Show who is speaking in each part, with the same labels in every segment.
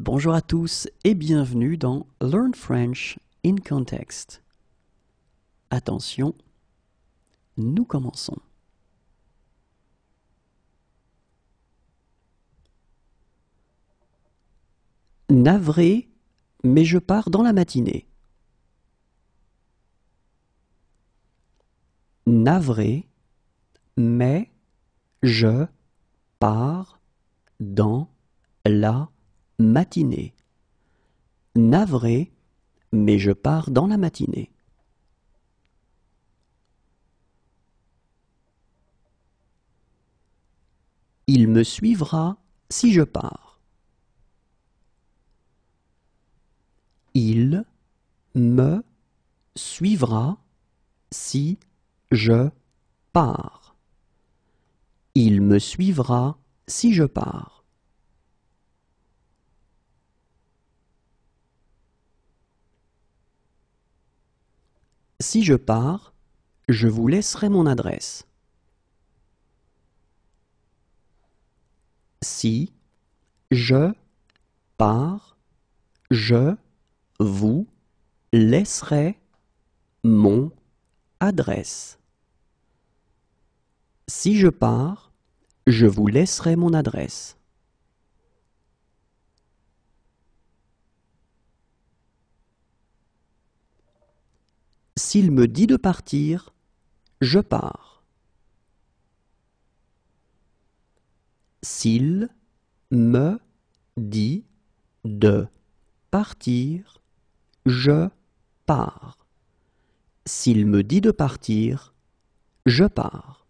Speaker 1: Bonjour à tous et bienvenue dans Learn French in Context. Attention, nous commençons. Navré, mais je pars dans la matinée. Navré, mais je pars dans la matinée. Navré, mais je pars dans la matinée. Il me suivra si je pars. Il me suivra si je pars. Il me suivra si je pars. Si je pars, je vous laisserai mon adresse. Si je pars, je vous laisserai mon adresse. Si je pars, je vous laisserai mon adresse. S'il me dit de partir, je pars. S'il me dit de partir, je pars. S'il me dit de partir, je pars.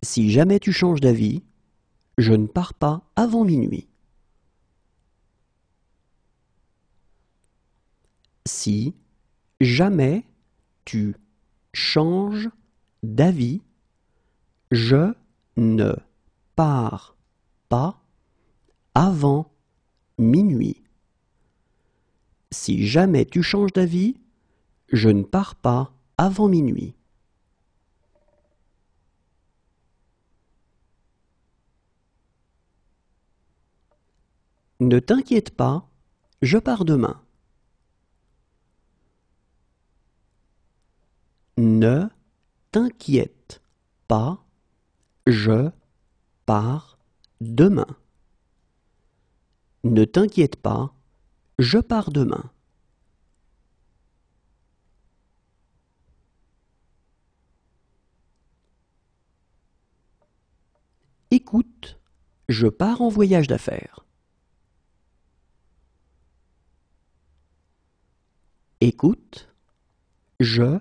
Speaker 1: Si jamais tu changes d'avis, je ne pars pas avant minuit. Si jamais tu changes d'avis, je ne pars pas avant minuit. Si jamais tu changes d'avis, je ne pars pas avant minuit. Ne t'inquiète pas, je pars demain. Ne t'inquiète pas, je pars demain. Ne t'inquiète pas, je pars demain. Écoute, je pars en voyage d'affaires. Écoute, je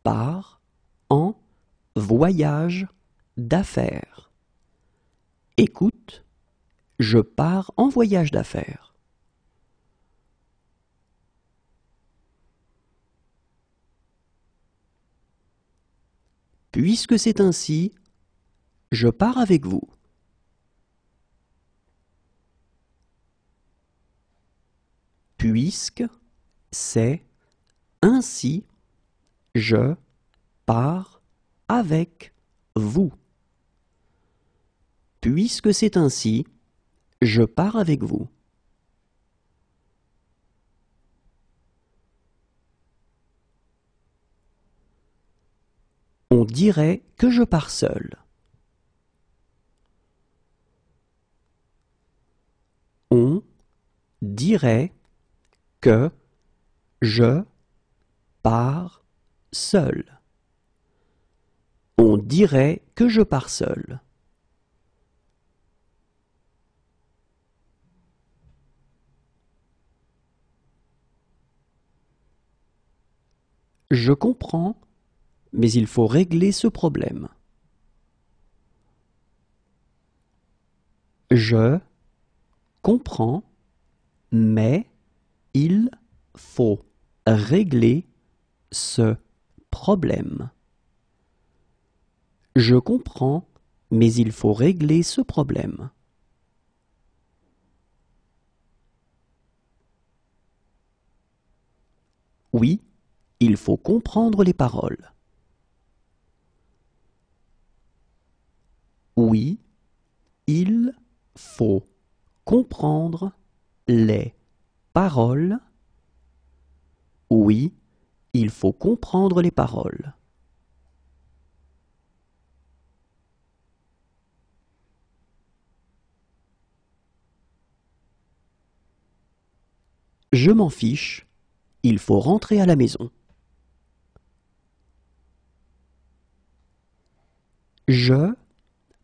Speaker 1: pars en voyage d'affaires. Écoute, je pars en voyage d'affaires. Puisque c'est ainsi, je pars avec vous. Puisque c'est ainsi, je pars avec vous. Puisque c'est ainsi, je pars avec vous. On dirait que je pars seul. On dirait que je pars seul. On dirait que je pars seul. Je comprends, mais il faut régler ce problème. Je comprends, mais il faut régler ce problème. Je comprends, mais il faut régler ce problème. Oui, il faut comprendre les paroles. Oui, il faut comprendre les paroles. Oui, il faut comprendre les paroles. Je m'en fiche, il faut rentrer à la maison. Je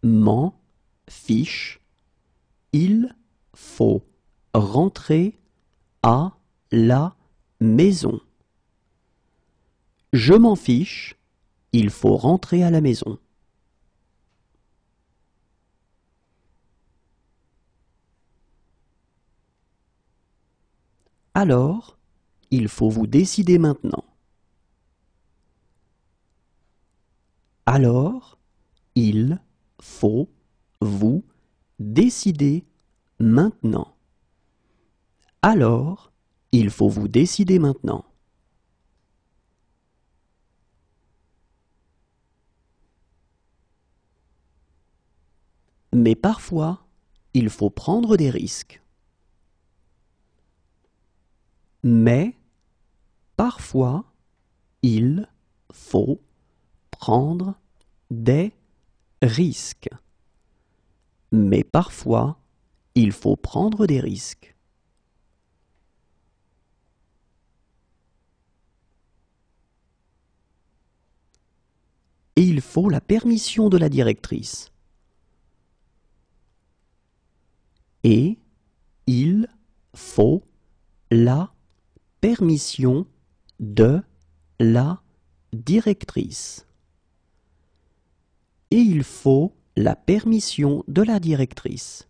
Speaker 1: m'en fiche, il faut rentrer à la maison. Je m'en fiche, il faut rentrer à la maison. Alors, il faut vous décider maintenant. Alors, il faut vous décider maintenant. Alors, il faut vous décider maintenant. Mais parfois, il faut prendre des risques. Mais parfois, il faut prendre des risques. Mais parfois, il faut prendre des risques. Et il faut la permission de la directrice. Et il faut la permission de la directrice. Et il faut la permission de la directrice.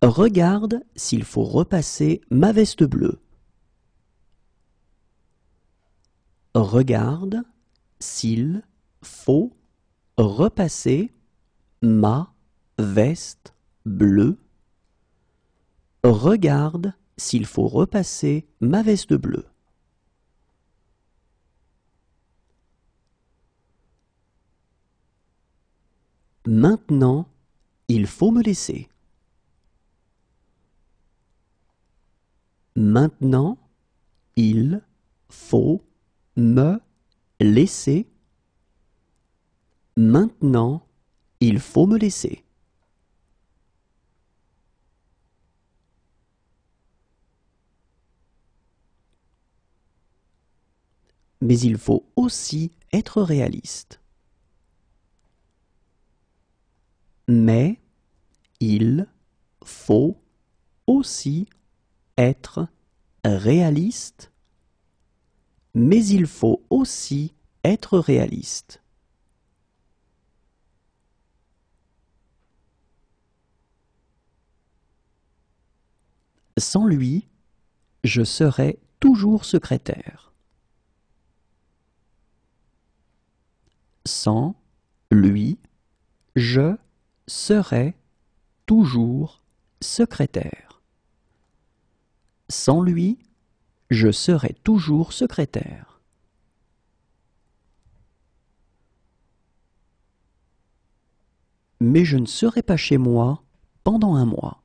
Speaker 1: Regarde s'il faut repasser ma veste bleue. Regarde s'il faut repasser ma veste bleue. Regarde s'il faut repasser ma veste bleue. Maintenant, il faut me laisser. Maintenant, il faut me laisser. Maintenant, il faut me laisser. Mais il faut aussi être réaliste. Mais il faut aussi être réaliste. Mais il faut aussi être réaliste. Sans lui, je serai toujours secrétaire. Sans lui, je serai toujours secrétaire. Sans lui, je serai toujours secrétaire. Mais je ne serai pas chez moi pendant un mois.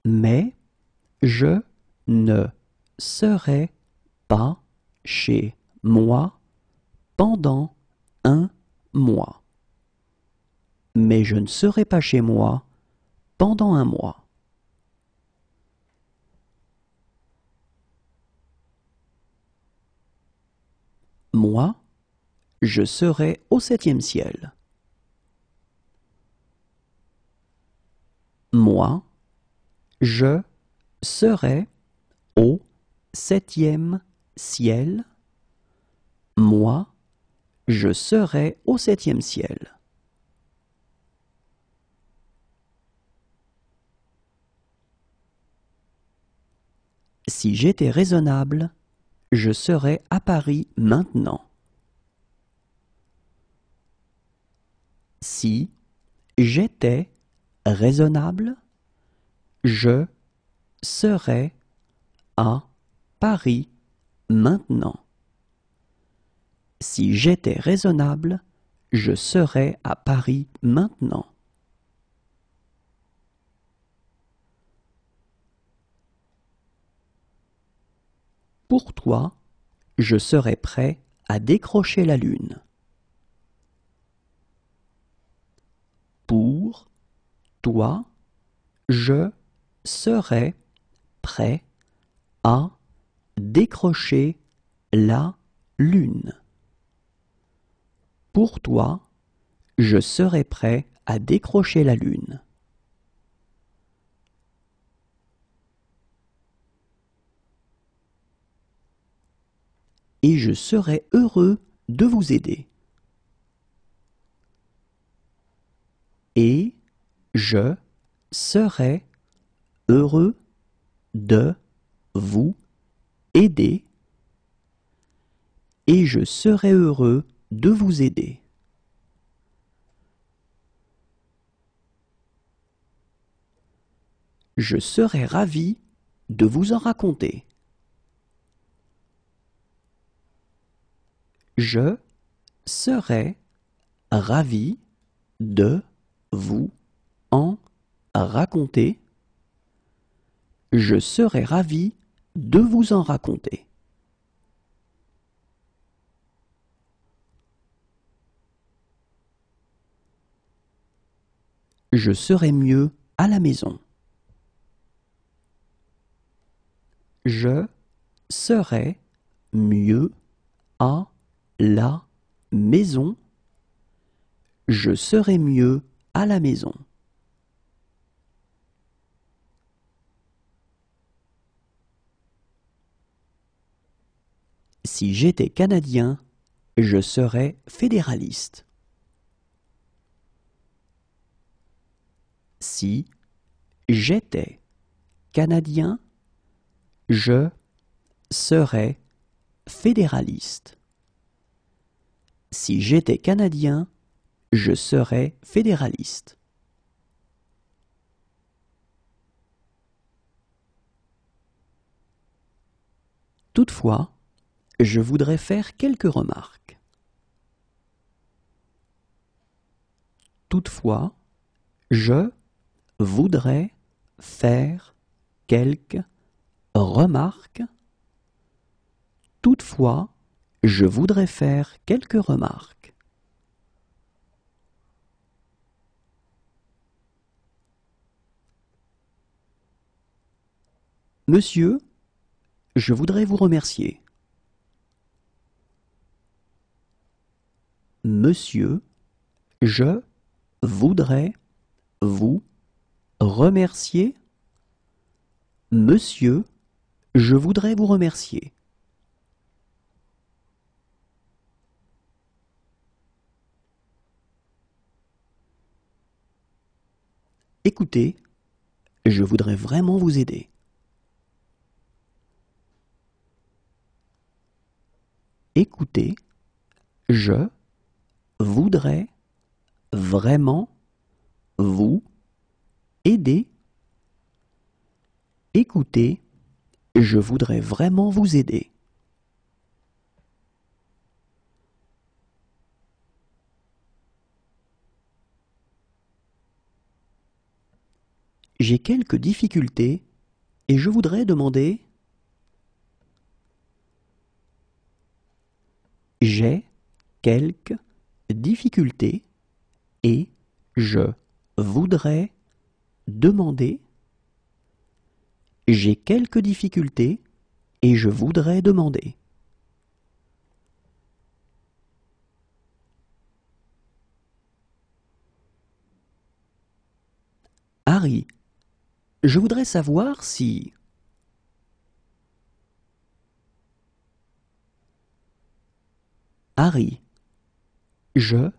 Speaker 1: Mais je ne serai pas chez moi pendant un mois. Mais je ne serai pas chez moi pendant un mois. Moi, je serai au 7e ciel. Moi, je serai au 7e ciel. Moi, je serai au 7e ciel. Si j'étais raisonnable, je serais à Paris maintenant. Si j'étais raisonnable, je serais à Paris maintenant. Si j'étais raisonnable, je serais à Paris maintenant. Pour toi, je serais prêt à décrocher la lune. Pour toi, je serais prêt à décrocher la lune. Pour toi, je serais prêt à décrocher la lune. Et je serais heureux de vous aider. Et je serais heureux de vous aider. Et je serais heureux de vous aider. Je serais ravi de vous en raconter. Je serais ravi de vous en raconter. Je serais ravi de vous en raconter. Je serais mieux à la maison. Je serais mieux à la maison. Je serais mieux à la maison. Si j'étais Canadien, je serais fédéraliste. Si j'étais Canadien, je serais fédéraliste. Si j'étais Canadien, je serais fédéraliste. Toutefois, je voudrais faire quelques remarques. Toutefois, je voudrais faire quelques remarques. Toutefois, je voudrais faire quelques remarques. Monsieur, je voudrais vous remercier. Monsieur, je voudrais vous remercier. Monsieur, je voudrais vous remercier. Écoutez, je voudrais vraiment vous aider. Écoutez, je voudrais vraiment vous aider. Écoutez, je voudrais vraiment vous aider. J'ai quelques difficultés et je voudrais demander. J'ai quelques difficultés et je voudrais demander. J'ai quelques difficultés et je voudrais demander. Harry, je voudrais savoir si... Harry, je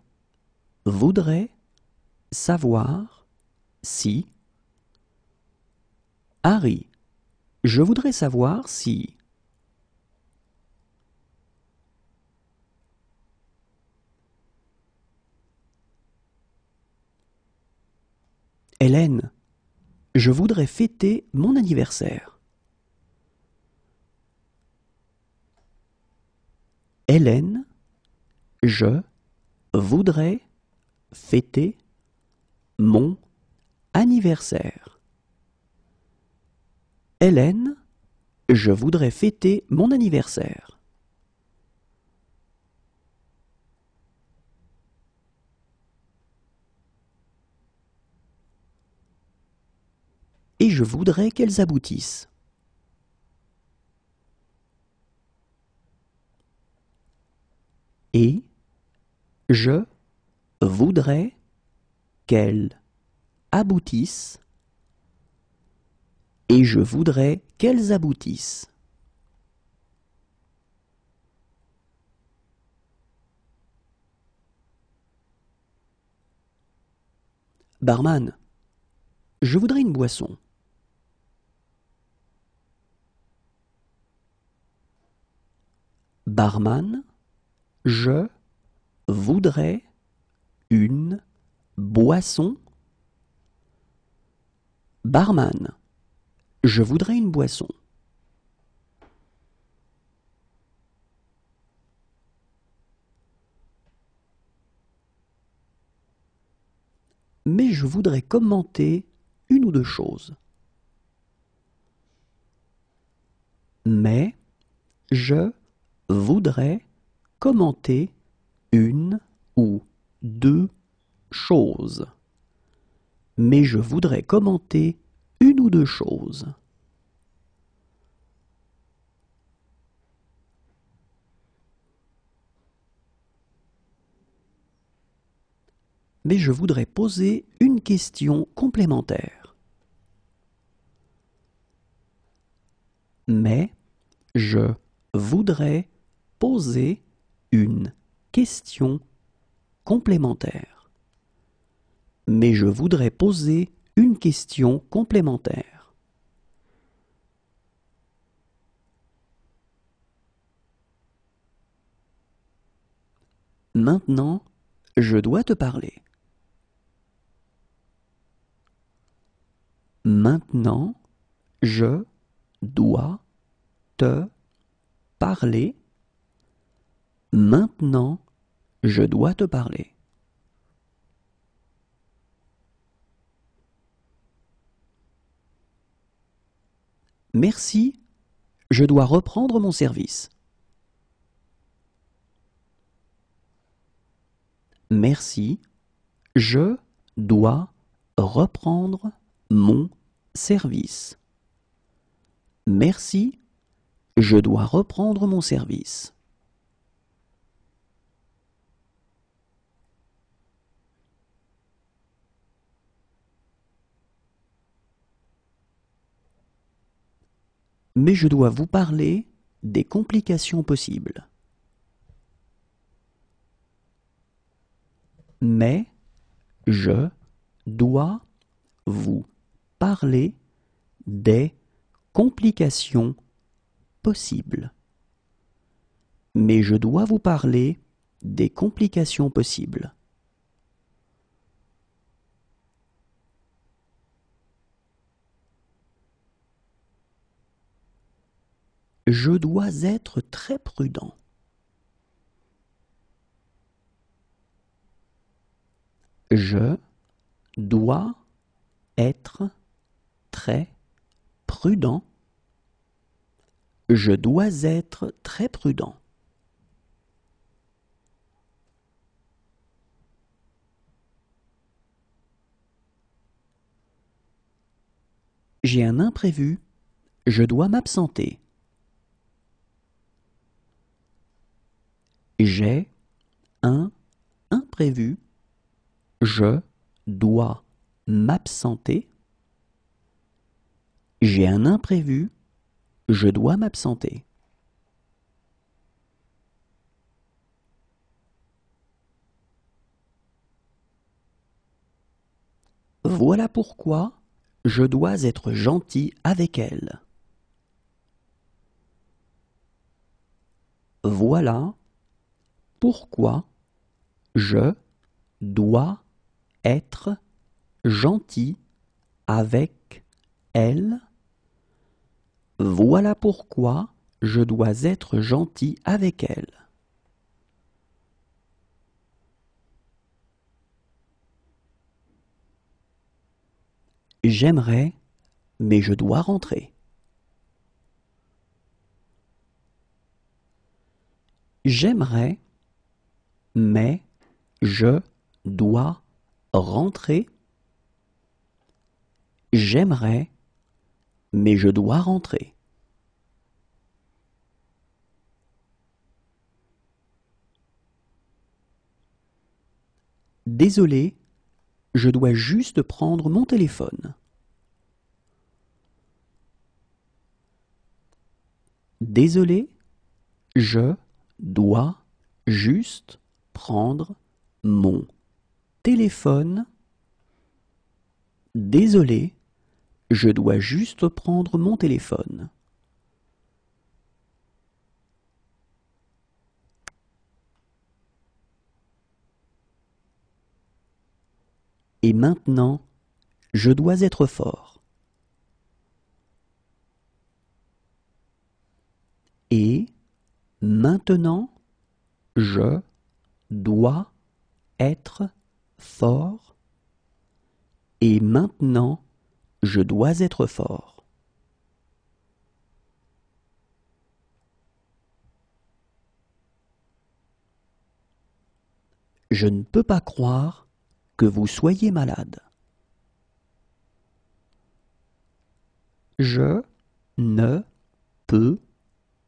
Speaker 1: voudrais savoir si... Harry, je voudrais savoir si... Hélène, je voudrais fêter mon anniversaire. Hélène, je voudrais fêter mon anniversaire. Hélène, je voudrais fêter mon anniversaire. Et je voudrais qu'elles aboutissent. Et je voudrais qu'elles aboutissent. Et je voudrais qu'elles aboutissent. Barman, je voudrais une boisson. Barman, je voudrais une boisson. Barman, je voudrais une boisson. Mais je voudrais commenter une ou deux choses. Mais je voudrais commenter une ou deux choses. Mais je voudrais commenter une ou deux choses. Mais je voudrais poser une question complémentaire. Mais je voudrais poser une question complémentaire. Mais je voudrais poser une question complémentaire. Maintenant, je dois te parler. Maintenant, je dois te parler. Maintenant, je dois te parler. Merci, je dois reprendre mon service. Merci, je dois reprendre mon service. Merci, je dois reprendre mon service. Mais je dois vous parler des complications possibles. Mais je dois vous parler des complications possibles. Mais je dois vous parler des complications possibles. Je dois être très prudent. Je dois être très prudent. Je dois être très prudent. J'ai un imprévu. Je dois m'absenter. J'ai un imprévu. Je dois m'absenter. J'ai un imprévu. Je dois m'absenter. Voilà pourquoi je dois être gentil avec elle. Voilà pourquoi je dois être gentil avec elle. Voilà pourquoi je dois être gentil avec elle. J'aimerais, mais je dois rentrer. J'aimerais, mais je dois rentrer. J'aimerais, mais je dois rentrer. Désolé, je dois juste prendre mon téléphone. Désolé, je dois juste prendre mon téléphone. Désolé, je dois juste prendre mon téléphone. Et maintenant, je dois être fort. Et maintenant, je dois être fort. Et maintenant, je dois être fort. Je ne peux pas croire que vous soyez malade. Je ne peux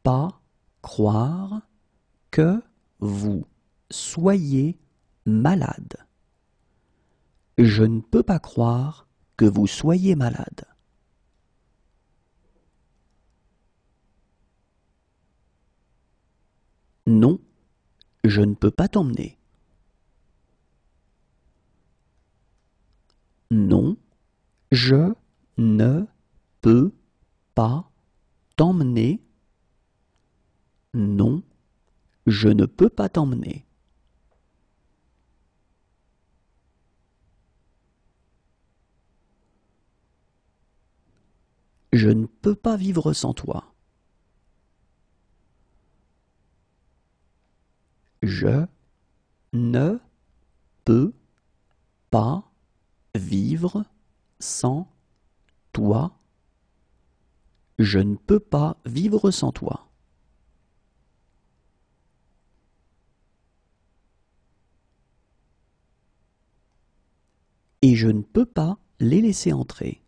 Speaker 1: pas croire que vous soyez malade. Je ne peux pas croire que vous soyez malade. Non, je ne peux pas t'emmener. Non, je ne peux pas t'emmener. Non, je ne peux pas t'emmener. Je ne peux pas vivre sans toi. Je ne peux pas vivre sans toi. Je ne peux pas vivre sans toi. Et je ne peux pas les laisser entrer.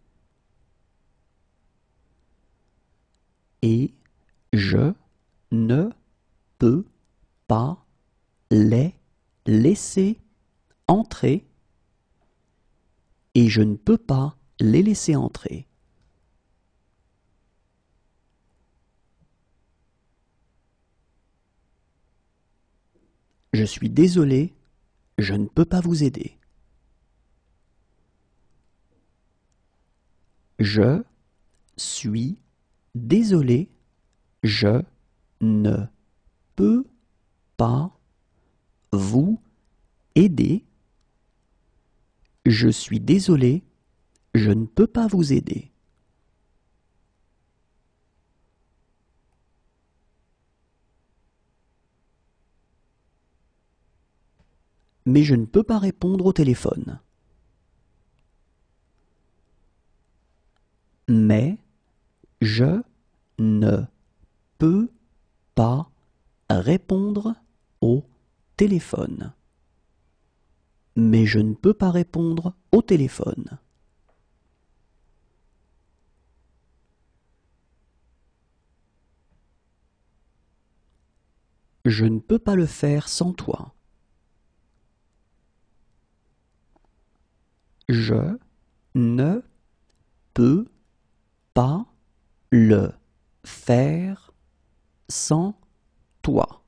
Speaker 1: Et je ne peux pas les laisser entrer. Et je ne peux pas les laisser entrer. Je suis désolé, je ne peux pas vous aider. Je suis désolé, je ne peux pas vous aider. Je suis désolé, je ne peux pas vous aider. Mais je ne peux pas répondre au téléphone. Mais je ne peux pas répondre au téléphone. Mais je ne peux pas répondre au téléphone. Je ne peux pas le faire sans toi. Je ne peux pas le faire sans toi.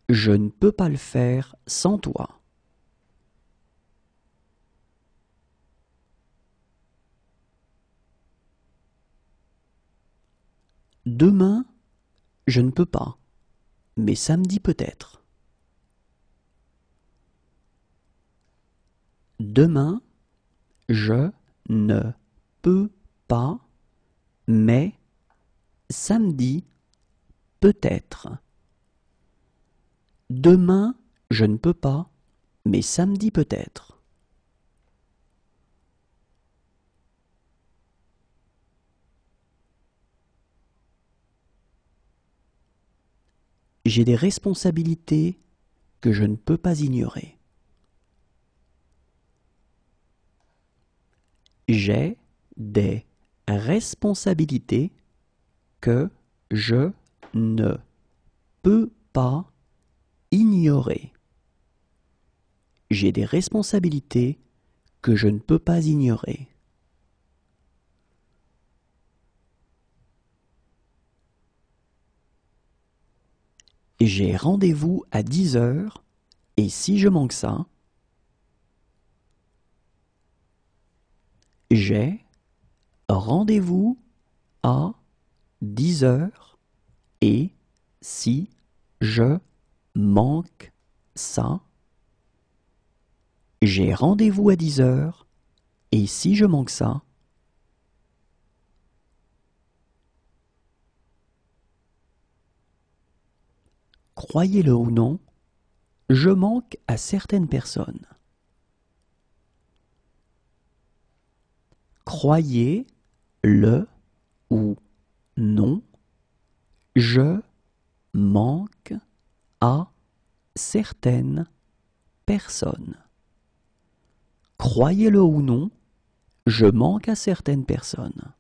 Speaker 1: Je ne peux pas le faire sans toi. Demain, je ne peux pas, mais samedi peut-être. Demain, je ne peux pas, mais samedi peut-être. Demain, je ne peux pas, mais samedi peut-être. J'ai des responsabilités que je ne peux pas ignorer. J'ai des responsabilités que je ne peux pas ignorer. J'ai des responsabilités que je ne peux pas ignorer. J'ai rendez-vous à 10 heures et si je manque ça, j'ai rendez-vous à 10 heures et si je manque ça, j'ai rendez-vous à 10 heures et si je manque ça, croyez-le ou non, je manque à certaines personnes. Croyez-le ou non, je manque à certaines personnes. Croyez-le ou non, je manque à certaines personnes.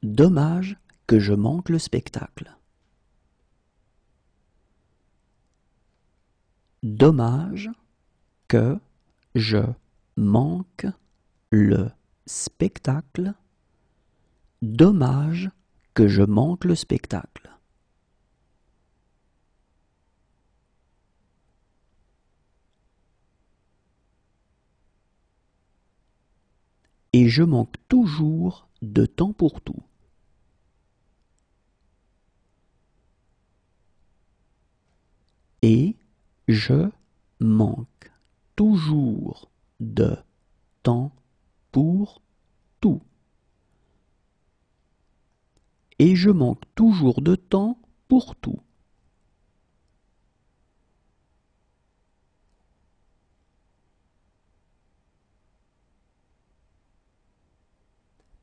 Speaker 1: Dommage que je manque le spectacle. Dommage que je manque le spectacle. Dommage que je manque le spectacle. Et je manque toujours de temps pour tout. Et je manque toujours de temps pour tout. Et je manque toujours de temps pour tout.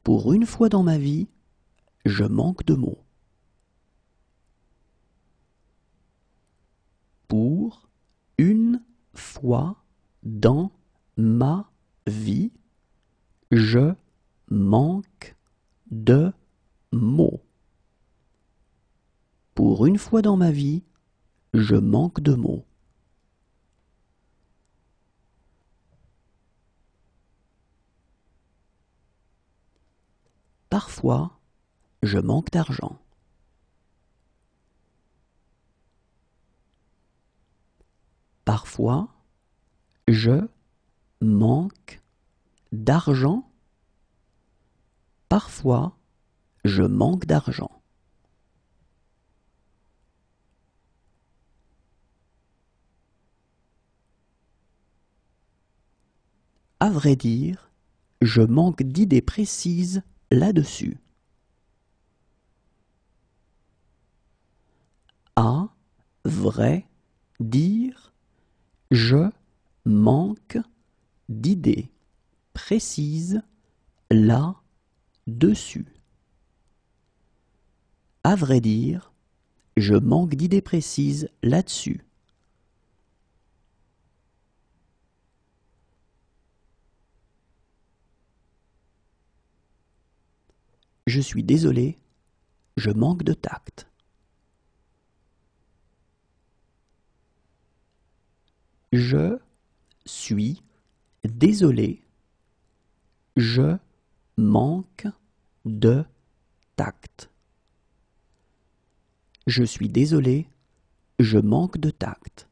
Speaker 1: Pour une fois dans ma vie, je manque de mots. Pour une fois dans ma vie, je manque de mots. Pour une fois dans ma vie, je manque de mots. Parfois, je manque d'argent. Parfois, je manque d'argent. Parfois, je manque d'argent. À vrai dire, je manque d'idées précises là-dessus. À vrai dire, je manque d'idées précises là-dessus. À vrai dire, je manque d'idées précises là-dessus. Je suis désolé, je manque de tact. Je suis désolé, je manque de tact. Je suis désolé, je manque de tact.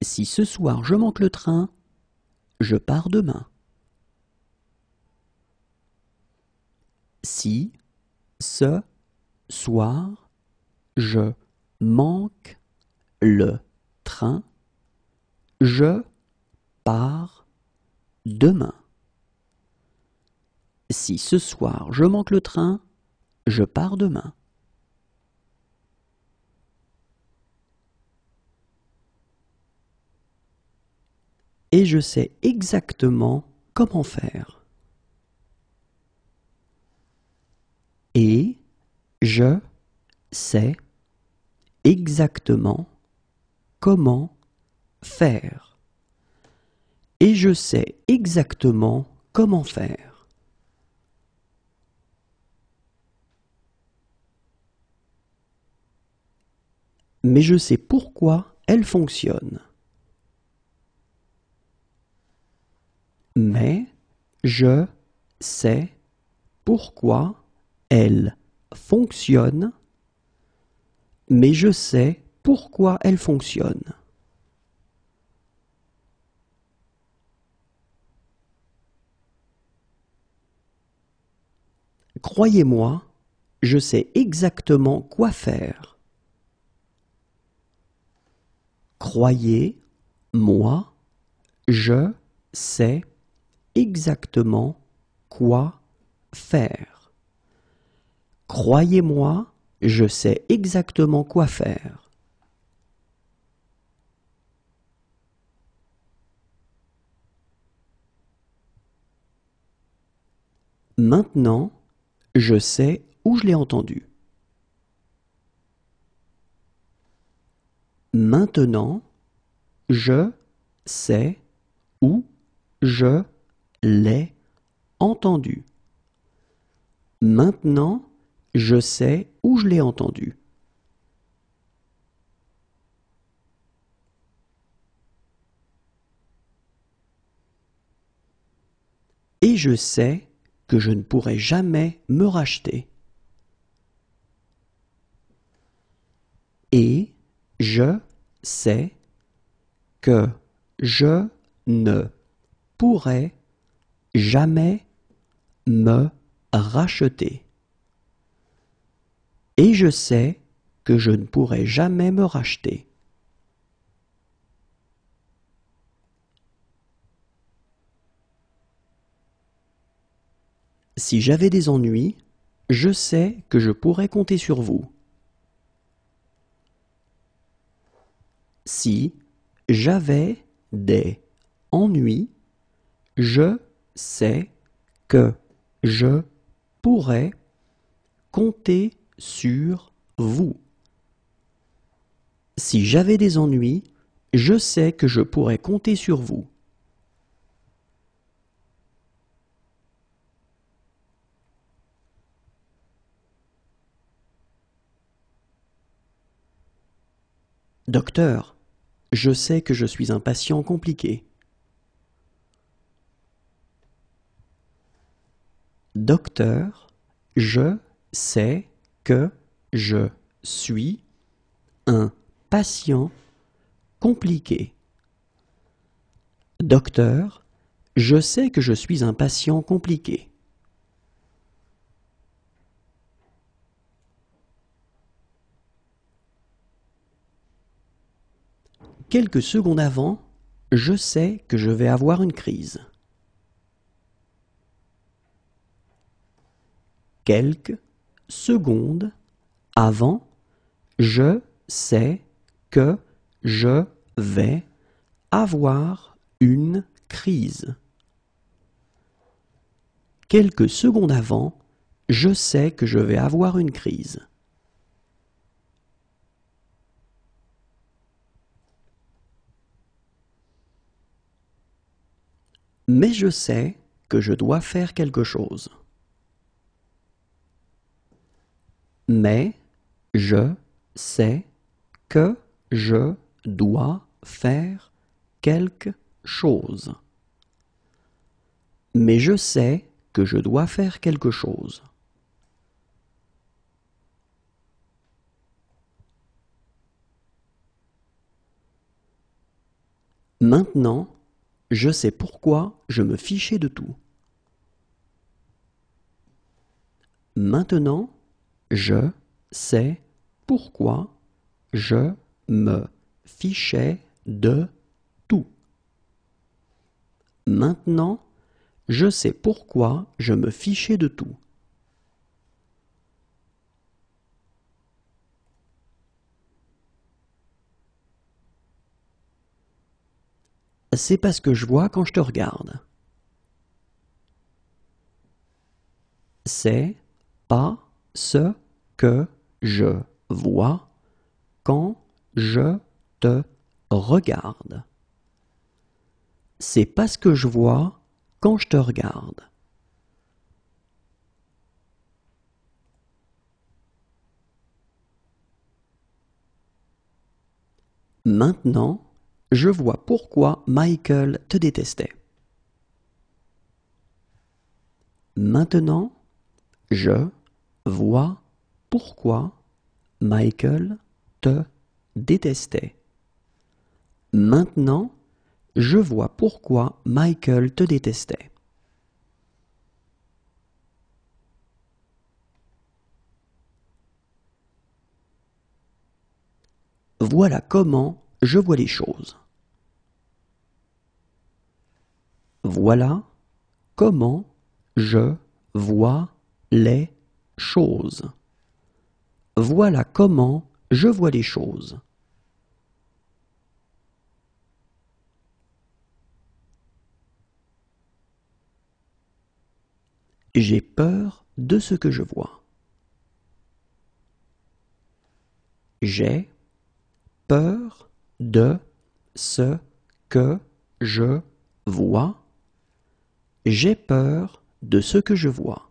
Speaker 1: Si ce soir je manque le train, je pars demain. Si ce soir je manque le train, je pars demain. Si ce soir je manque le train, je pars demain. et je sais exactement comment faire. Et je sais exactement comment faire. Et je sais exactement comment faire. Mais je sais pourquoi elle fonctionne. Mais je sais pourquoi elle fonctionne. Mais je sais pourquoi elle fonctionne. Croyez-moi, je sais exactement quoi faire. Croyez-moi, je sais exactement quoi faire. Croyez-moi, je sais exactement quoi faire. Maintenant, je sais où je l'ai entendu. Maintenant, je sais où je l'ai entendu. Maintenant, je sais où je l'ai entendu. Et je sais que je ne pourrai jamais me racheter. Et je sais que je ne pourrai jamais me racheter. Et je sais que je ne pourrai jamais me racheter. Si j'avais des ennuis, je sais que je pourrais compter sur vous. Si j'avais des ennuis, je sais que je pourrais compter sur vous. Si j'avais des ennuis, je sais que je pourrais compter sur vous. Docteur, je sais que je suis un patient compliqué. Docteur, je sais que je suis un patient compliqué. Docteur, je sais que je suis un patient compliqué. Quelques secondes avant, je sais que je vais avoir une crise. Quelques secondes avant, je sais que je vais avoir une crise. Quelques secondes avant, je sais que je vais avoir une crise. Mais je sais que je dois faire quelque chose. Mais je sais que je dois faire quelque chose. Mais je sais que je dois faire quelque chose. Maintenant, je sais pourquoi je me fichais de tout. Maintenant, je sais pourquoi je me fichais de tout. Maintenant, je sais pourquoi je me fichais de tout. c'est pas ce que je vois quand je te regarde. C'est pas ce que je vois quand je te regarde. C'est pas ce que je vois quand je te regarde. Maintenant, je vois pourquoi Michael te détestait. Maintenant, je vois pourquoi Michael te détestait. Maintenant, je vois pourquoi Michael te détestait. Voilà comment je vois les choses. Voilà comment je vois les choses. Voilà comment je vois les choses. J'ai peur de ce que je vois. J'ai peur de ce que je vois. J'ai peur de ce que je vois.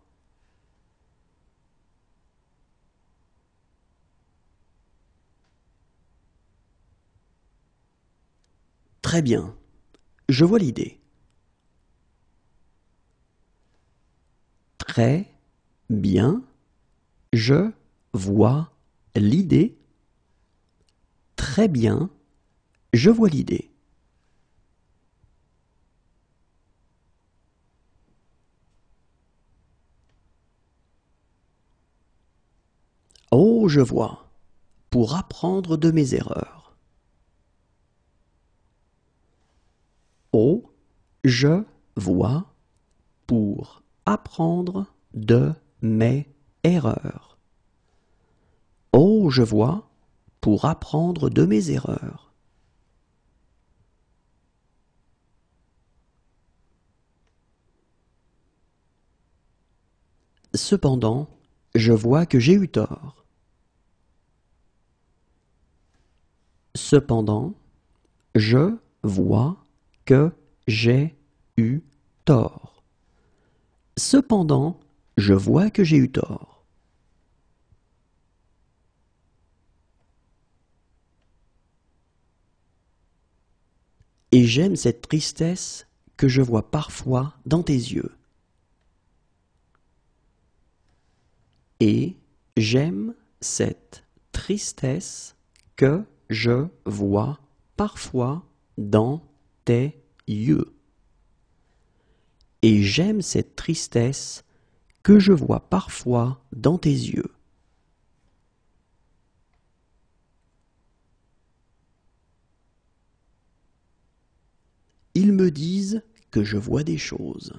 Speaker 1: Très bien, je vois l'idée. Très bien, je vois l'idée. Très bien, je vois l'idée. Oh, je vois. Pour apprendre de mes erreurs. Oh, je vois. Pour apprendre de mes erreurs. Oh, je vois. Pour apprendre de mes erreurs. Cependant, je vois que j'ai eu tort. Cependant, je vois que j'ai eu tort. Cependant, je vois que j'ai eu tort. Et j'aime cette tristesse que je vois parfois dans tes yeux. Et j'aime cette tristesse que je vois parfois dans tes yeux. Et j'aime cette tristesse que je vois parfois dans tes yeux. Ils me disent que je vois des choses.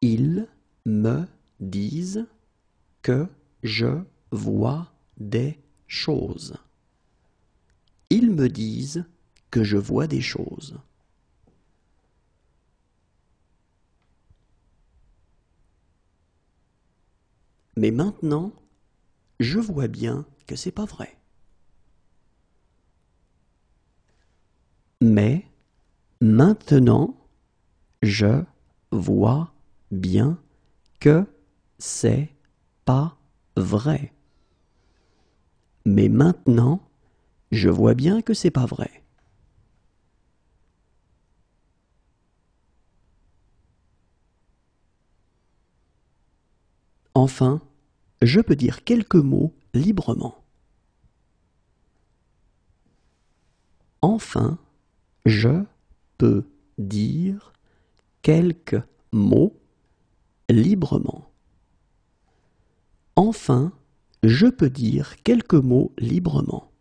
Speaker 1: Ils me disent que je vois des choses. Ils me disent que je vois des choses. Mais maintenant, je vois bien que c'est pas vrai. Mais maintenant, je vois bien que c'est pas vrai. Mais maintenant, je vois bien que c'est pas vrai. Enfin, je peux dire quelques mots librement. Enfin, je peux dire quelques mots librement. Enfin, je peux dire quelques mots librement.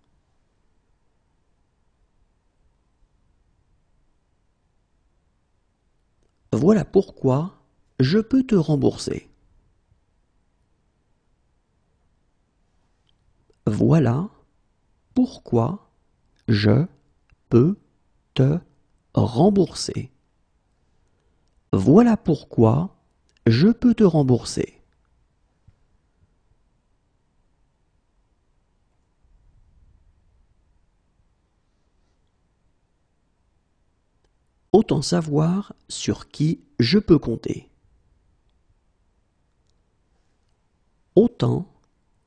Speaker 1: Voilà pourquoi je peux te rembourser. Voilà pourquoi je peux te rembourser. Voilà pourquoi je peux te rembourser. Autant savoir sur qui je peux compter. Autant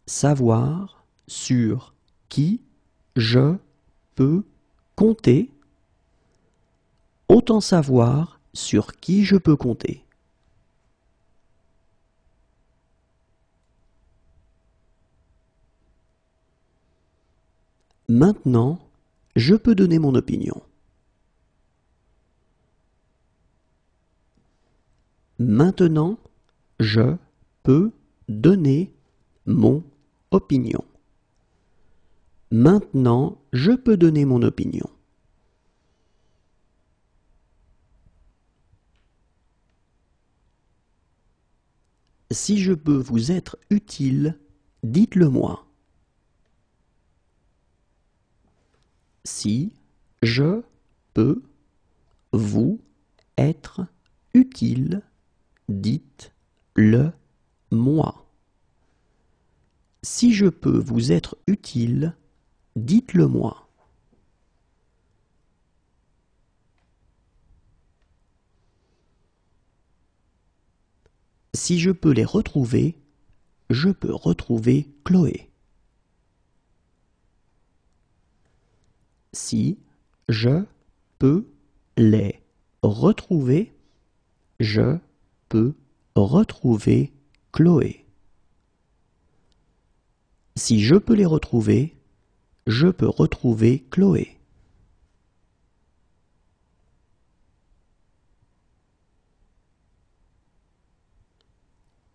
Speaker 1: savoir sur qui je peux compter. Autant savoir sur qui je peux compter. Maintenant, je peux donner mon opinion. Maintenant, je peux donner mon opinion. Maintenant, je peux donner mon opinion. Si je peux vous être utile, dites-le moi. Si je peux vous être utile, dites-le moi. Si je peux vous être utile, dites-le moi. Si je peux les retrouver, je peux retrouver Chloé. Si je peux les retrouver, je peux retrouver Chloé. Si je peux les retrouver, je peux retrouver Chloé.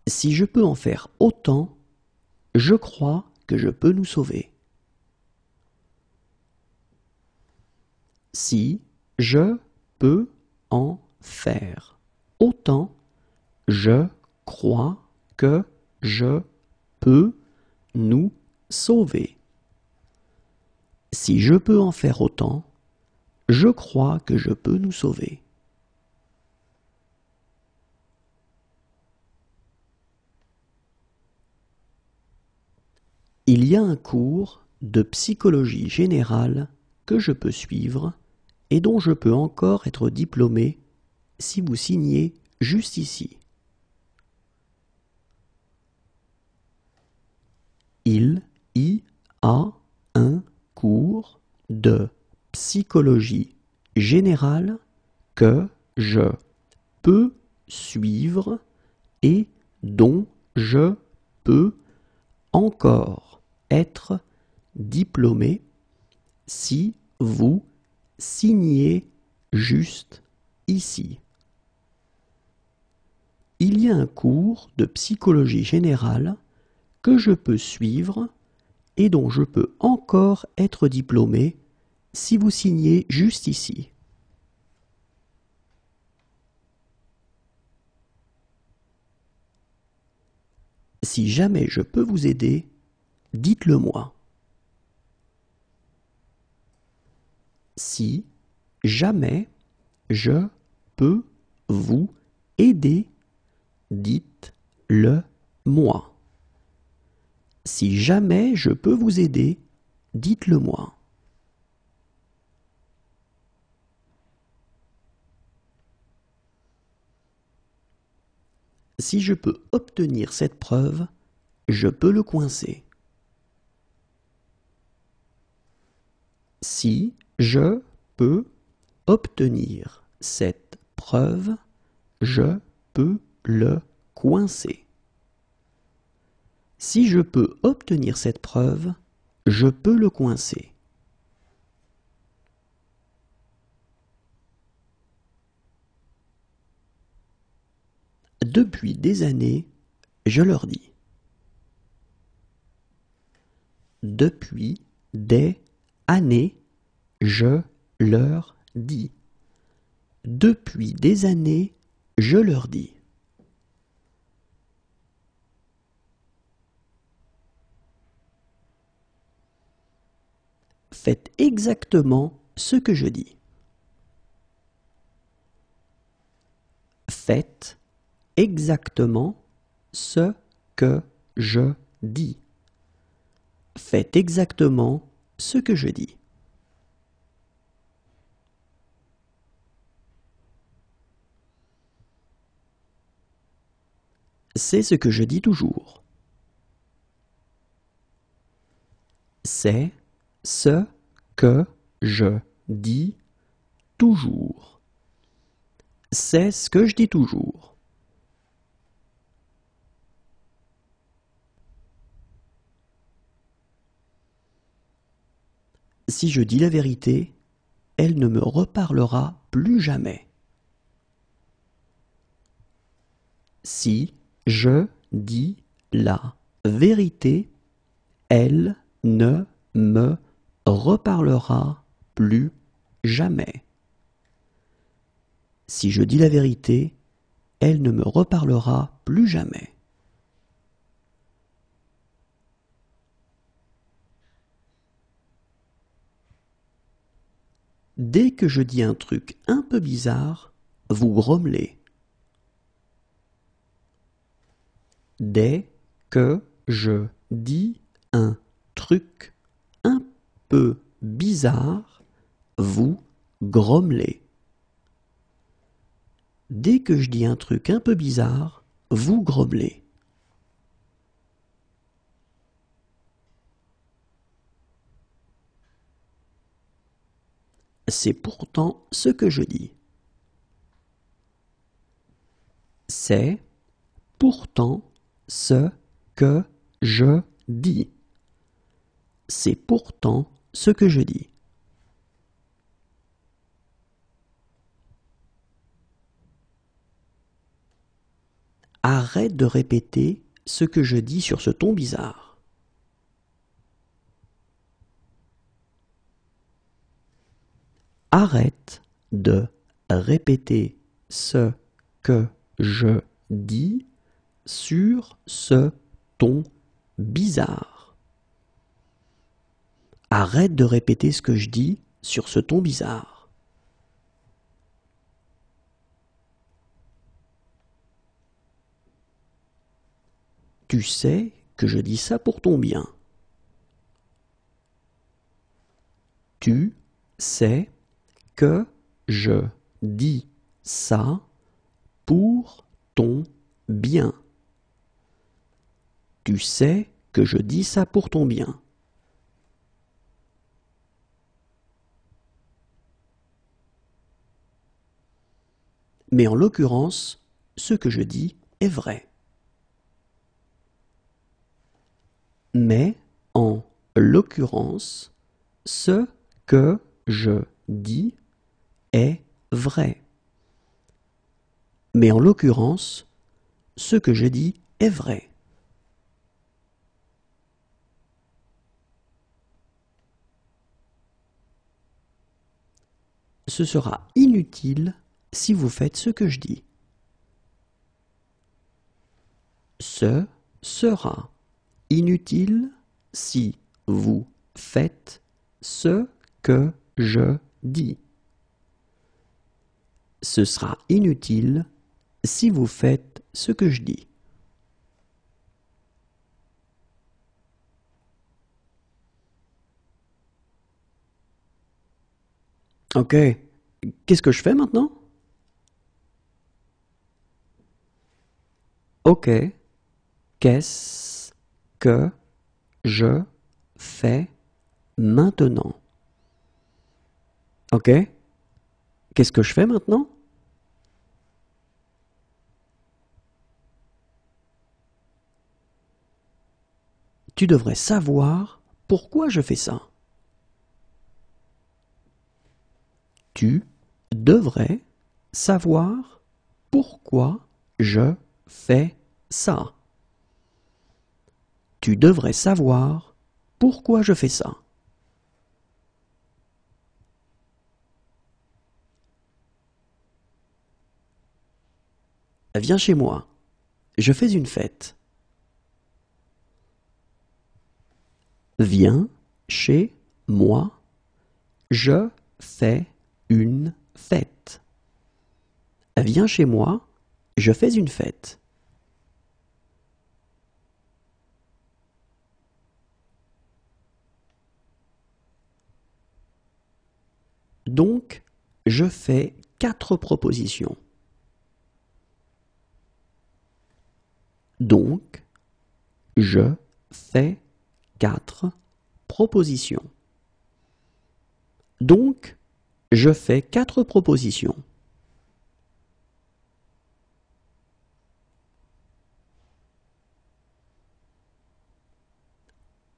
Speaker 1: Si je peux en faire autant, je crois que je peux nous sauver. Si je peux en faire autant, je crois que je peux nous sauver. Si je peux en faire autant, je crois que je peux nous sauver. Il y a un cours de psychologie générale que je peux suivre et dont je peux encore être diplômé si vous signez juste ici. Il y a un cours de psychologie générale que je peux suivre et dont je peux encore être diplômé si vous signez juste ici. Il y a un cours de psychologie générale que je peux suivre et dont je peux encore être diplômé si vous signez juste ici. Si jamais je peux vous aider, dites-le moi. Si jamais je peux vous aider, dites-le moi. Si jamais je peux vous aider, dites-le moi. Si je peux obtenir cette preuve, je peux le coincer. Si je peux obtenir cette preuve, je peux le coincer. Si je peux obtenir cette preuve, je peux le coincer. Depuis des années, je leur dis. Depuis des années, je leur dis. Depuis des années, je leur dis. Faites exactement ce que je dis. Faites exactement ce que je dis. Faites exactement ce que je dis. C'est ce que je dis toujours. C'est ce que je dis toujours. C'est ce que je dis toujours. Si je dis la vérité, elle ne me reparlera plus jamais. Si je dis la vérité, elle ne me reparlera plus jamais. Si je dis la vérité, elle ne me reparlera plus jamais. Dès que je dis un truc un peu bizarre, vous grommelez. Dès que je dis un truc un peu bizarre, vous grommelez. Dès que je dis un truc un peu bizarre, vous grommelez. C'est pourtant ce que je dis. C'est pourtant ce que je dis. C'est pourtant ce que je dis. Arrête de répéter ce que je dis sur ce ton bizarre. Arrête de répéter ce que je dis sur ce ton bizarre. Arrête de répéter ce que je dis sur ce ton bizarre. Tu sais que je dis ça pour ton bien. Tu sais que je dis ça pour ton bien. Tu sais que je dis ça pour ton bien. Mais en l'occurrence, ce que je dis est vrai. Mais en l'occurrence, ce que je dis est vrai. Mais en l'occurrence, ce que je dis est vrai. Ce sera inutile si vous faites ce que je dis. Ce sera inutile si vous faites ce que je dis. Ce sera inutile si vous faites ce que je dis. Ok, qu'est-ce que je fais maintenant? Ok, qu'est-ce que je fais maintenant? Ok, qu'est-ce que je fais maintenant? Tu devrais savoir pourquoi je fais ça. Tu devrais savoir pourquoi je fais ça. Tu devrais savoir pourquoi je fais ça. Viens chez moi. Je fais une fête. Viens chez moi. Je fais une fête. Viens chez moi, je fais une fête. Donc, je fais 4 propositions. Donc, je fais 4 propositions. Donc, je fais 4 propositions.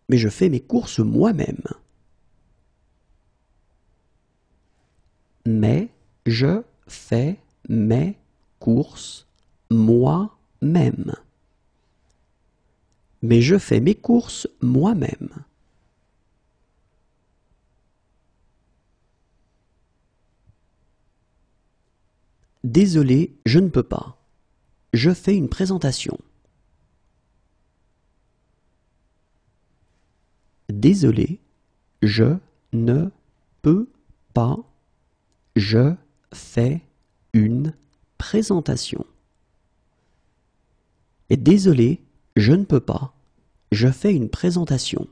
Speaker 1: Mais je fais mes courses moi-même. Mais je fais mes courses moi-même. Mais je fais mes courses moi-même. Désolé, je ne peux pas. Je fais une présentation. Désolé, je ne peux pas. Je fais une présentation. Et désolé, je ne peux pas. Je fais une présentation.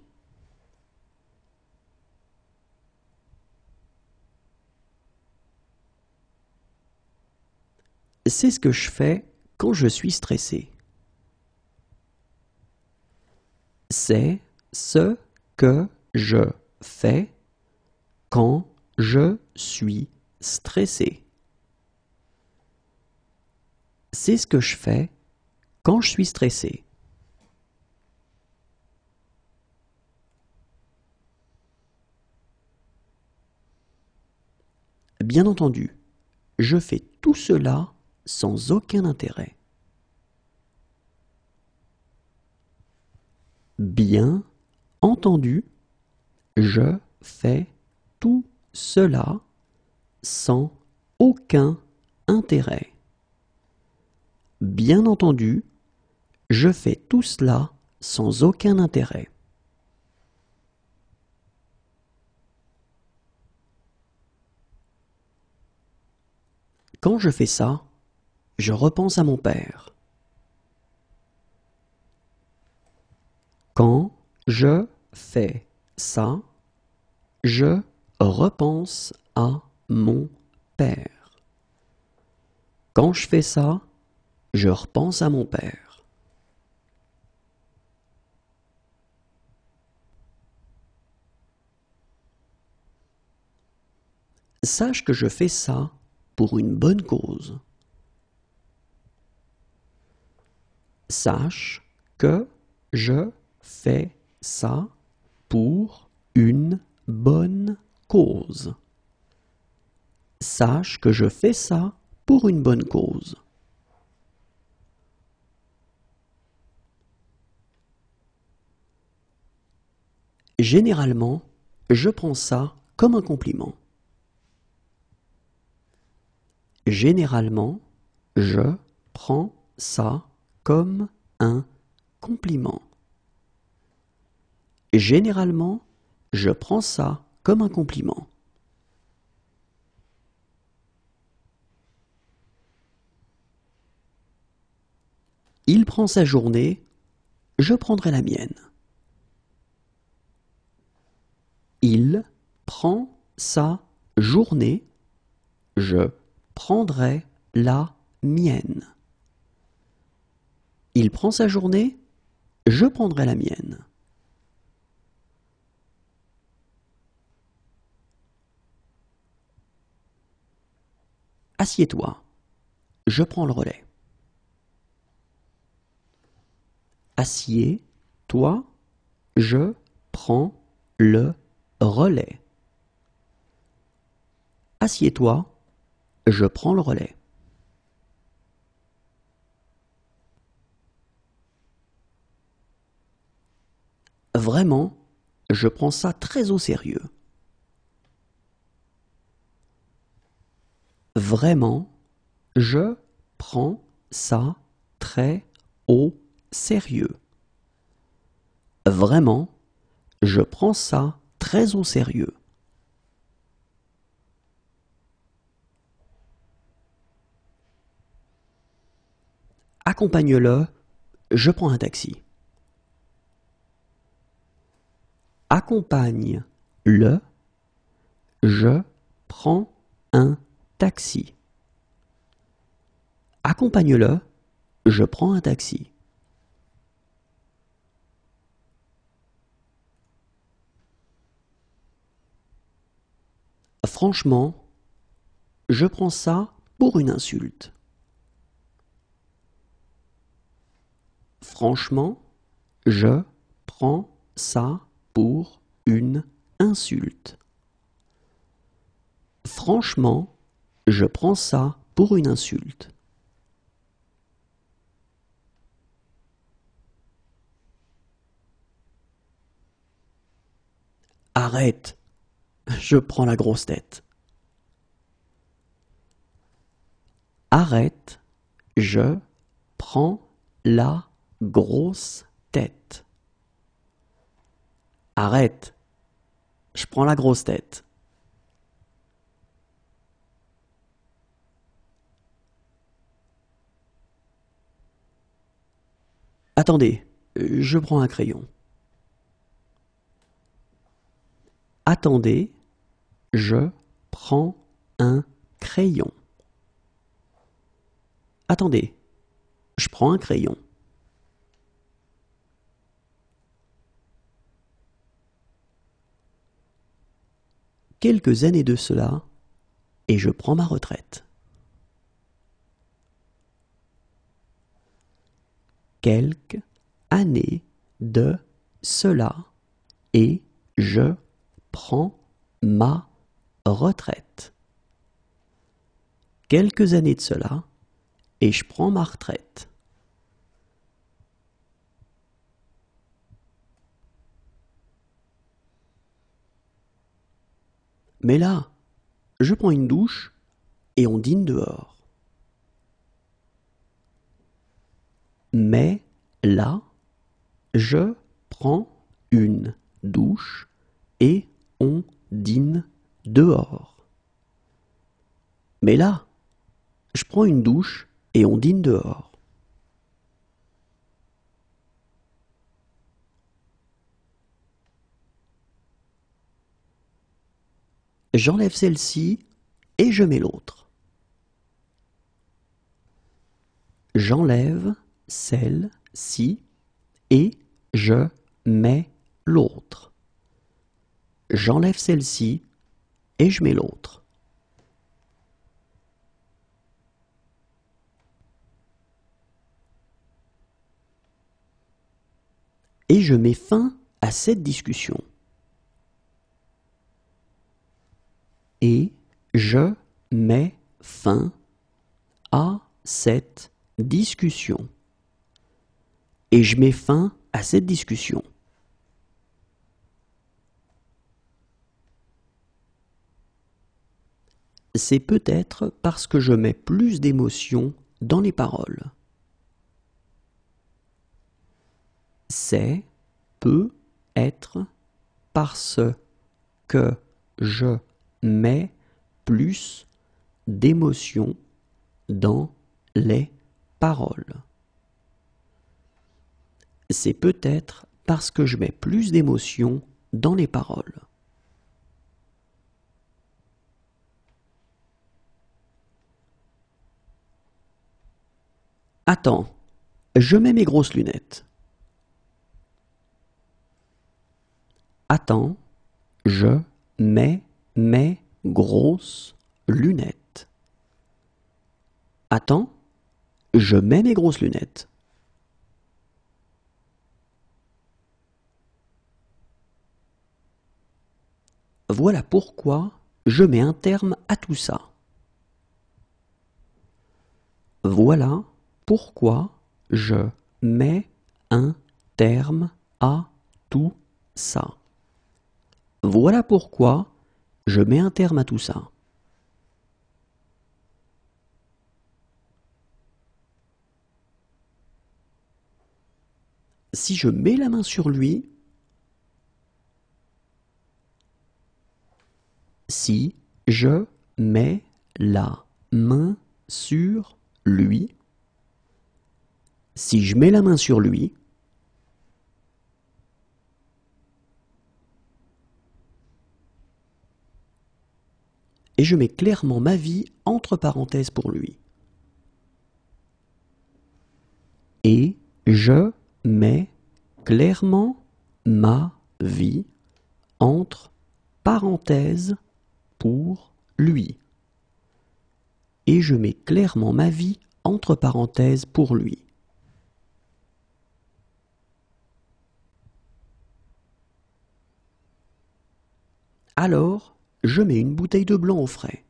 Speaker 1: C'est ce que je fais quand je suis stressé. C'est ce que je fais quand je suis stressé. C'est ce que je fais quand je suis stressé. Bien entendu, je fais tout cela sans aucun intérêt. Bien entendu, je fais tout cela sans aucun intérêt. Bien entendu, je fais tout cela sans aucun intérêt. Quand je fais ça, je repense à mon père. Quand je fais ça, je repense à mon père. Quand je fais ça, je repense à mon père. Sache que je fais ça pour une bonne cause. Sache que je fais ça pour une bonne cause. Sache que je fais ça pour une bonne cause. Généralement, je prends ça comme un compliment. Généralement, je prends ça comme un compliment. Généralement, je prends ça comme un compliment. Il prend sa journée, je prendrai la mienne. Il prend sa journée, je prendrai la mienne. Il prend sa journée, je prendrai la mienne. Assieds-toi, je prends le relais. Assieds-toi, je prends le relais. Assieds-toi, je prends le relais. Vraiment, je prends ça très au sérieux. Vraiment, je prends ça très au sérieux. Vraiment, je prends ça très au sérieux. Accompagne-le, je prends un taxi. Accompagne-le, je prends un taxi. Accompagne-le, je prends un taxi. Franchement, je prends ça pour une insulte. Franchement, je prends ça pour une insulte. Franchement, je prends ça pour une insulte. Arrête, je prends la grosse tête. Arrête, je prends la grosse tête. Arrête, je prends la grosse tête. Attendez, je prends un crayon. Attendez, je prends un crayon. Attendez, je prends un crayon. Quelques années de cela, et je prends ma retraite. Quelques années de cela, et je prends ma retraite. Quelques années de cela, et je prends ma retraite. Mais là, je prends une douche et on dîne dehors. Mais là, je prends une douche et on dîne dehors. Mais là, je prends une douche et on dîne dehors. J'enlève celle-ci et je mets l'autre. J'enlève celle-ci et je mets l'autre. J'enlève celle-ci et je mets l'autre. Et je mets fin à cette discussion. Et je mets fin à cette discussion. Et je mets fin à cette discussion. C'est peut-être parce que je mets plus d'émotion dans les paroles. C'est peut-être parce que je mets plus d'émotion dans les paroles. C'est peut-être parce que je mets plus d'émotion dans les paroles. Attends, je mets mes grosses lunettes. Attends, je mets mes grosses lunettes. Attends, je mets mes grosses lunettes. Voilà pourquoi je mets un terme à tout ça. Voilà pourquoi je mets un terme à tout ça. Voilà pourquoi je mets un terme à tout ça. Si je mets la main sur lui, si je mets la main sur lui, Si je mets la main sur lui, et je mets clairement ma vie entre parenthèses pour lui. Et je mets clairement ma vie entre parenthèses pour lui. Et je mets clairement ma vie entre parenthèses pour lui. Alors, je mets une bouteille de blanc au frais.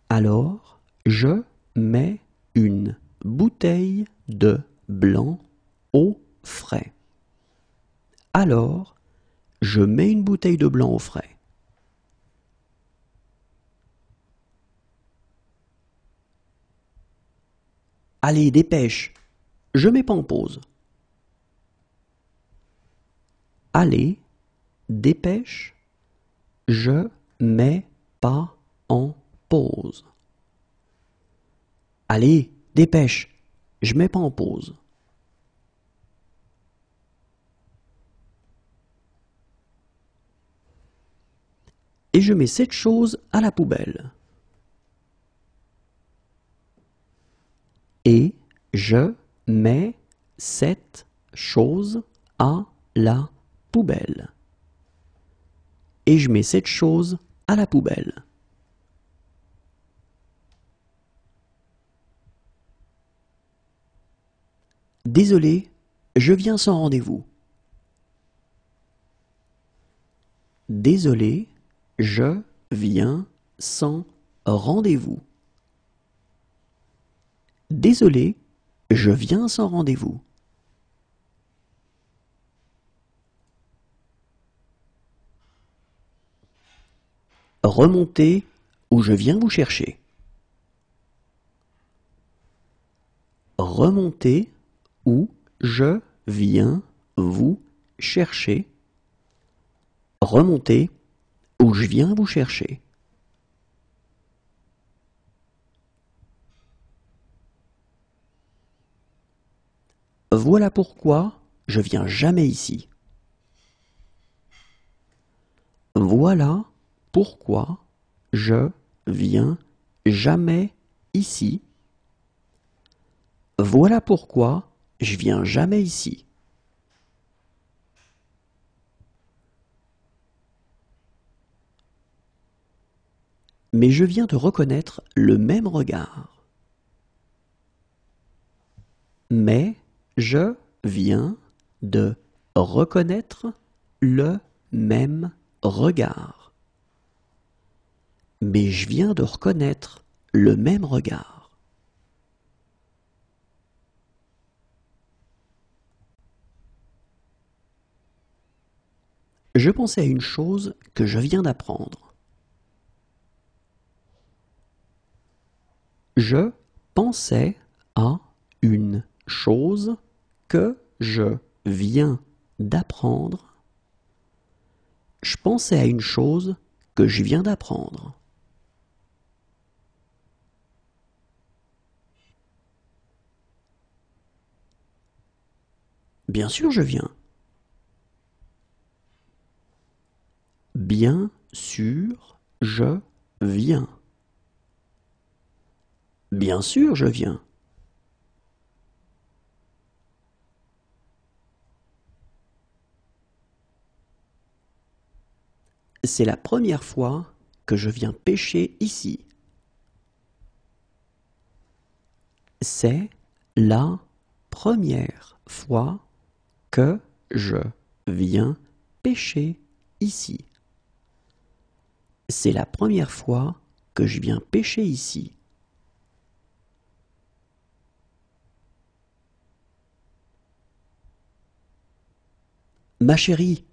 Speaker 1: Alors, je mets une bouteille de blanc au frais. Alors, je mets une bouteille de blanc au frais. Allez, dépêche, je mets pas en pause. Allez, dépêche, je mets pas en pause. Allez, dépêche, je mets pas en pause. Et je mets cette chose à la poubelle. Et je mets cette chose à la poubelle. Et je mets cette chose à la poubelle. Désolé, je viens sans rendez-vous. Désolé, je viens sans rendez-vous. Désolé, je viens sans rendez-vous. Remontez ou je viens vous chercher. Remontez ou je viens vous chercher. Remontez ou je viens vous chercher. Voilà pourquoi je viens jamais ici. Voilà pourquoi je viens jamais ici. Voilà pourquoi je viens jamais ici. Mais je viens de reconnaître le même regard. Mais je viens de reconnaître le même regard. Mais je viens de reconnaître le même regard. Je pensais à une chose que je viens d'apprendre. Je pensais à une chose que je viens d'apprendre. Je pensais à une chose que je viens d'apprendre. Bien sûr, je viens. Bien sûr, je viens. Bien sûr, je viens. C'est la première fois que je viens pêcher ici. C'est la première fois que je viens pêcher ici. C'est la première fois que je viens pêcher ici. Ma chérie,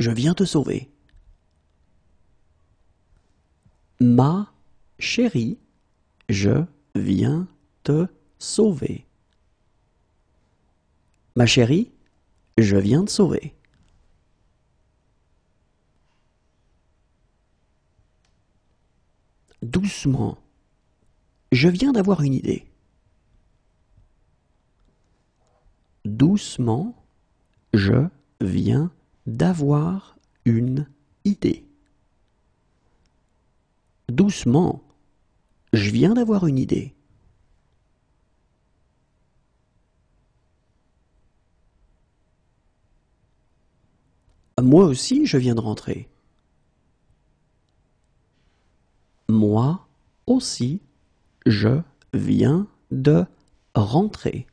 Speaker 1: je viens te sauver. Ma chérie, je viens te sauver. Ma chérie, je viens te sauver. Doucement, Je viens d'avoir une idée. Doucement, je viens d'avoir une idée. Doucement, je viens d'avoir une idée. Moi aussi, je viens de rentrer. Moi aussi, je viens de rentrer.